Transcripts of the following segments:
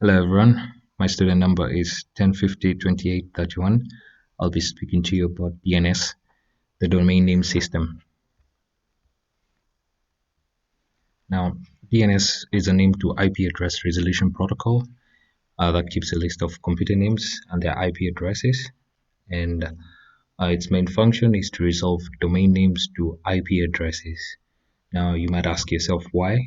Hello everyone, my student number is 10502831. I'll be speaking to you about DNS, the domain name system. Now, DNS is a name to IP address resolution protocol that keeps a list of computer names and their IP addresses. And its main function is to resolve domain names to IP addresses. Now, you might ask yourself why.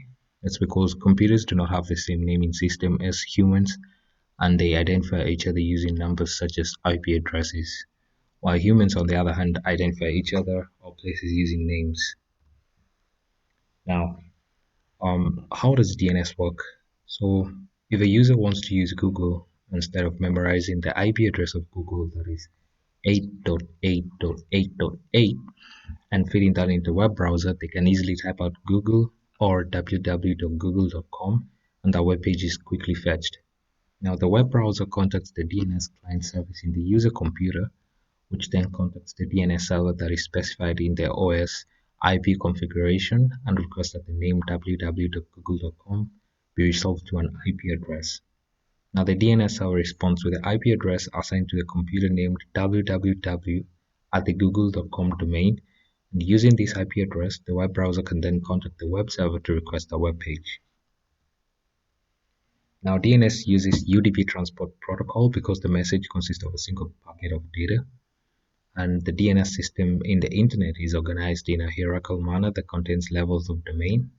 That's because computers do not have the same naming system as humans, and they identify each other using numbers such as IP addresses, while humans, on the other hand, identify each other or places using names. Now, how does DNS work? So, if a user wants to use Google, instead of memorizing the IP address of Google, that is 8.8.8.8, and feeding that into a web browser, they can easily type out Google or www.google.com, and that web page is quickly fetched. Now, the web browser contacts the DNS client service in the user computer, which then contacts the DNS server that is specified in their OS IP configuration and requests that the name www.google.com be resolved to an IP address. Now, the DNS server responds with the IP address assigned to the computer named www at the google.com domain, and using this IP address, the web browser can then contact the web server to request a web page. Now, DNS uses UDP transport protocol because the message consists of a single packet of data, and the DNS system in the internet is organized in a hierarchical manner that contains levels of domain,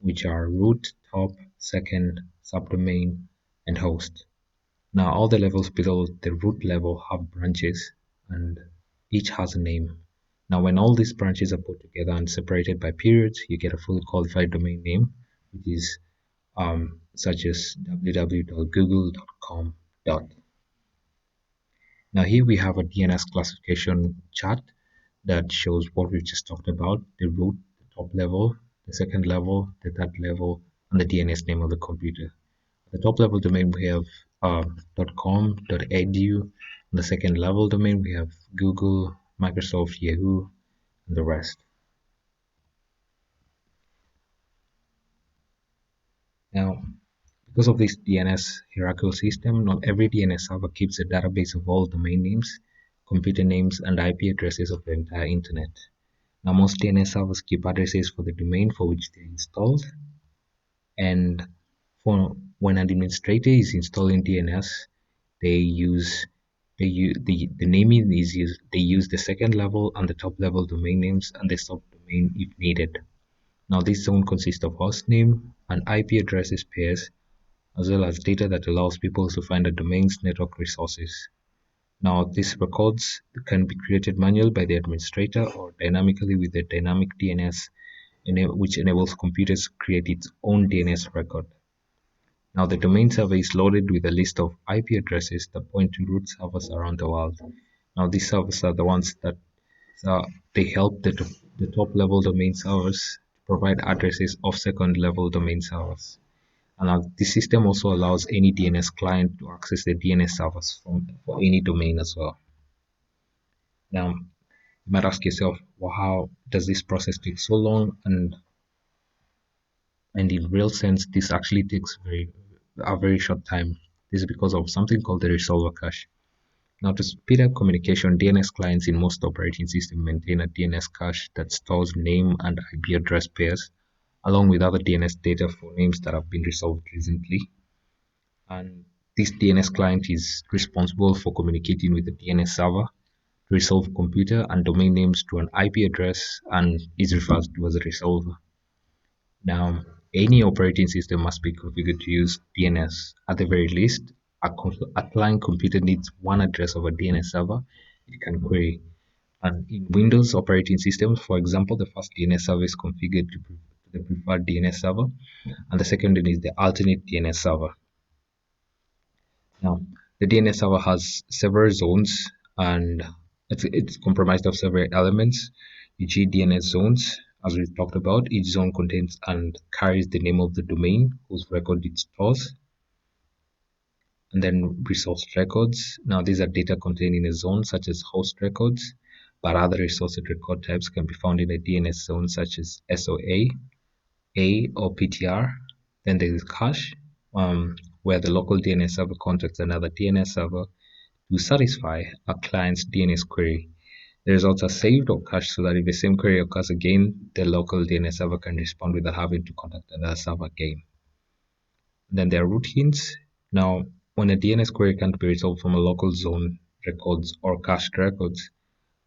which are root, top, second, subdomain, and host. Now, all the levels below the root level have branches, and each has a name. Now, when all these branches are put together and separated by periods, you get a fully qualified domain name, which is such as www.google.com. Now here we have a DNS classification chart that shows what we've just talked about: the root, the top level, the second level, the third level, and the DNS name of the computer. The top level domain we have .com, .edu. On the second level domain we have Google, Microsoft, Yahoo, and the rest. Now, because of this DNS hierarchical system, not every DNS server keeps a database of all domain names, computer names, and IP addresses of the entire internet. Now, most DNS servers keep addresses for the domain for which they are installed, and for when an administrator is installing DNS, the naming is used. They use the second level and the top level domain names and the subdomain if needed. Now, this zone consists of host name and IP addresses pairs, as well as data that allows people to find a domain's network resources. Now, these records can be created manually by the administrator or dynamically with the dynamic DNS, which enables computers to create its own DNS record. Now, the domain server is loaded with a list of IP addresses that point to root servers around the world. Now, these servers are the ones that they help the top level domain servers provide addresses of second level domain servers. And the system also allows any DNS client to access the DNS servers for any domain as well. Now, you might ask yourself, well, how does this process take so long? And in real sense, this actually takes a very short time. This is because of something called the resolver cache. Now, to speed up communication, DNS clients in most operating systems maintain a DNS cache that stores name and IP address pairs, along with other DNS data for names that have been resolved recently. And this DNS client is responsible for communicating with the DNS server to resolve computer and domain names to an IP address and is referred to as a resolver. Now, any operating system must be configured to use DNS. At the very least, a client computer needs one address of a DNS server it can query. And in Windows operating systems, for example, the first DNS server is configured to the preferred DNS server, and the second one is the alternate DNS server. Now, the DNS server has several zones, and it's comprised of several elements, e.g. DNS zones. As we talked about, each zone contains and carries the name of the domain whose record it stores, and then resource records. Now, these are data contained in a zone such as host records, but other resource record types can be found in a DNS zone such as SOA, A, or PTR. Then there is cache, where the local DNS server contacts another DNS server to satisfy a client's DNS query. The results are saved or cached so that if the same query occurs again, the local DNS server can respond without having to contact another server again. Then there are root hints. Now, when a DNS query can't be resolved from a local zone records or cached records,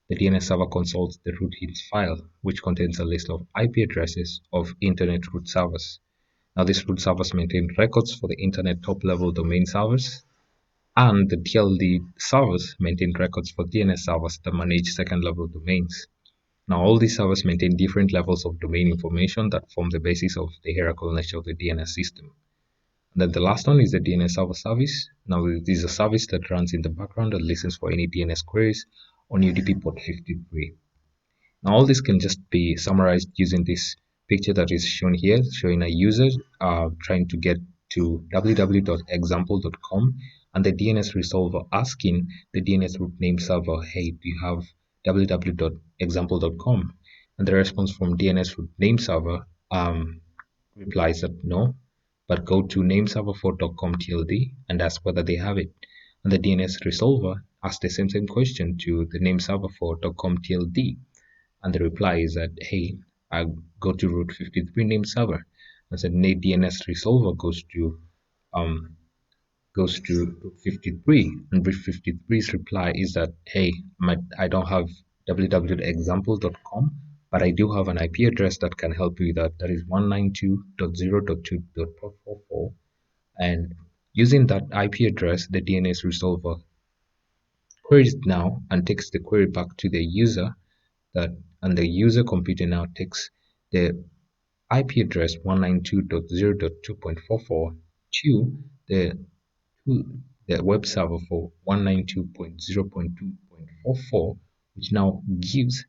the DNS server consults the root hints file, which contains a list of IP addresses of internet root servers. Now, these root servers maintain records for the internet top-level domain servers, and the TLD servers maintain records for DNS servers that manage second-level domains. Now, all these servers maintain different levels of domain information that form the basis of the hierarchical nature of the DNS system. And then the last one is the DNS server service. Now, it is a service that runs in the background and listens for any DNS queries on UDP port 53. Now, all this can just be summarized using this picture that is shown here, showing a user trying to get to www.example.com and the DNS resolver asking the DNS root name server, hey, do you have www.example.com? And the response from DNS root name server replies that no, but go to nameserver4.com TLD and ask whether they have it. And the DNS resolver asks the same question to the nameserver4.com TLD, and the reply is that hey, I go to root 53 name server. And said DNS resolver goes to root 53, and root 53's reply is that hey, I don't have www.example.com, but I do have an IP address that can help you with that. That is 192.0.2.444, and using that IP address, the DNS resolver queries it now and takes the query back to the user that and the user computer now takes the IP address 192.0.2.44 to the web server for 192.0.2.44, which now gives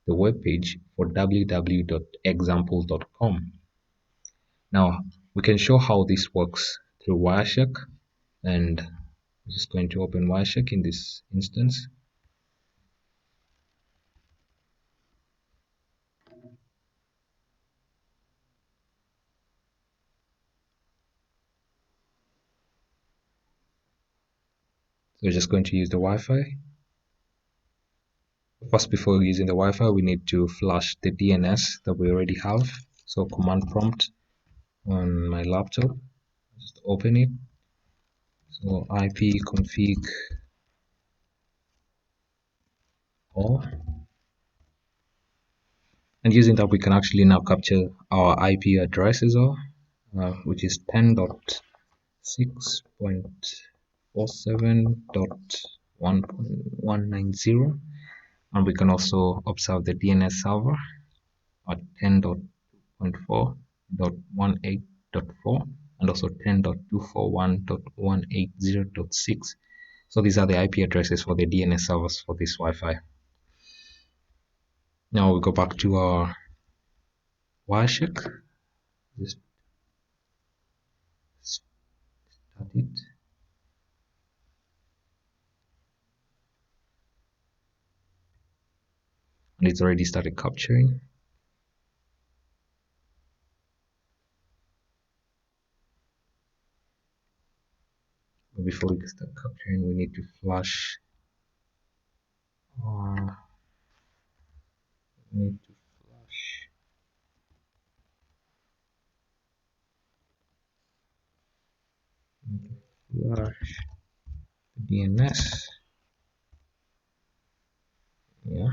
the web page for www.example.com. Now we can show how this works through Wireshark, and I'm just going to open Wireshark in this instance. So we're just going to use the Wi-Fi. First, before using the Wi-Fi, we need to flash the DNS that we already have. So command prompt on my laptop, just open it. So ipconfig all, and using that we can actually now capture our IP address as well, which is 10.6.47.1.190, and we can also observe the DNS server at 10.4.18.4 and also 10.241.180.6. So these are the IP addresses for the DNS servers for this Wi-Fi. Now we go back to our Wireshark. Just start it. And it's already started capturing. But before we start capturing, we need to flash. We need to flash the DNS. Yeah.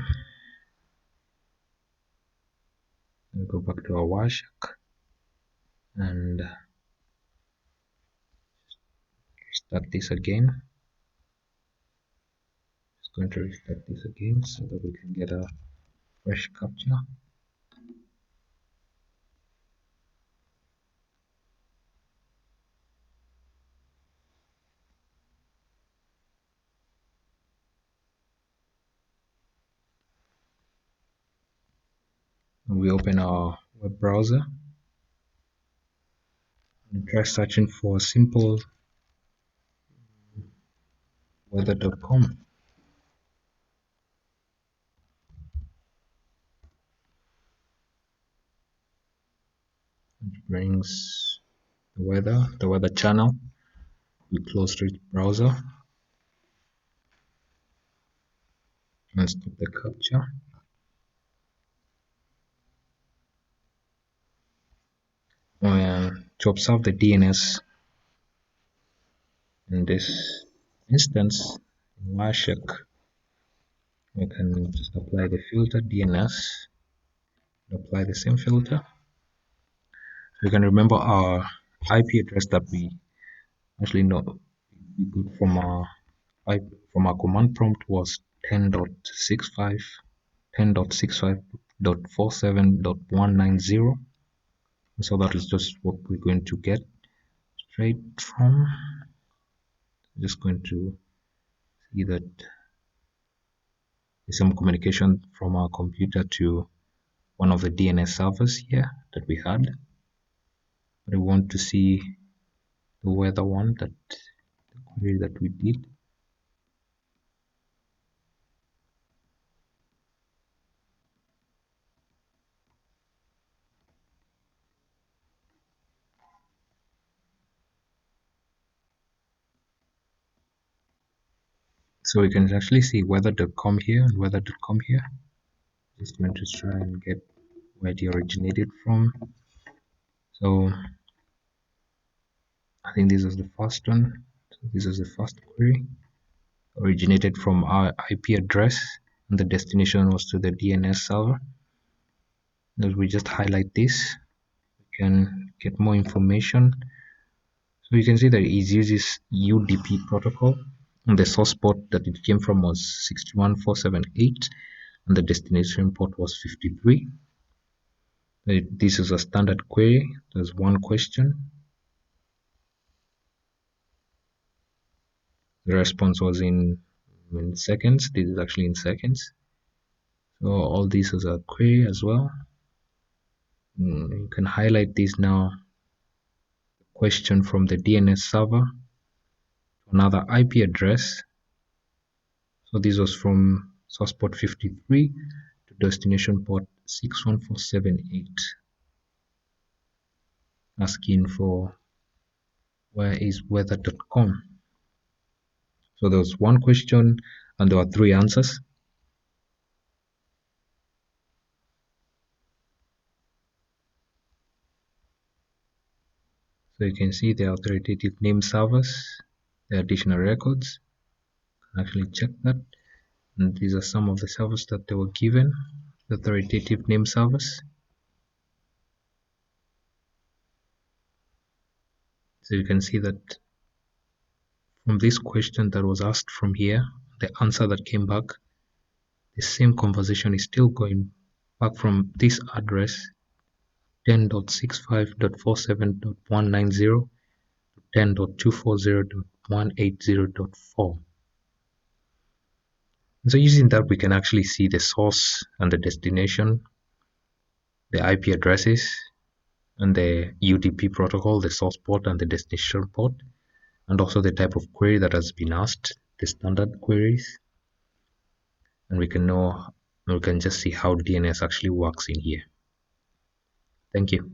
And go back to our Wireshark and restart this again. Just going to restart this again so that we can get a fresh capture. And we open our web browser and try searching for simple weather.com. It brings the weather channel, We close the browser and stop the capture. To observe the DNS in this instance, in Wireshark, we can just apply the filter DNS, apply the same filter. We can remember our IP address that we actually know we got from our command prompt was 10.65 10.65.47.190. So that is just what we're going to get straight from. Just going to see that there's some communication from our computer to one of the DNS servers here that we had. But I want to see the weather one, that the query that we did. So we can actually see weather.com here and weather.com here. Just going to try and get where it originated from. So I think this is the first one. So this is the first query. Originated from our IP address and the destination was to the DNS server. As we just highlight this, we can get more information. So you can see that it uses UDP protocol, and the source port that it came from was 61478 and the destination port was 53. This is a standard query. There's one question. The response was in seconds. This is actually in seconds. So all this is a query as well. You can highlight this now. Question from the DNS server to another IP address. So this was from source port 53 to destination port 61478, asking for where is weather.com. So there was one question and there were three answers. So you can see the authoritative name servers, the additional records. You can actually check that. And these are some of the servers that they were given, the authoritative name servers. So you can see that from this question that was asked from here, the answer that came back, the same conversation is still going back from this address 10.65.47.190 to 10.240.180.4. So using that, we can actually see the source and the destination, the IP addresses, and the UDP protocol, the source port and the destination port, and also the type of query that has been asked, the standard queries. And we can just see how DNS actually works in here. Thank you.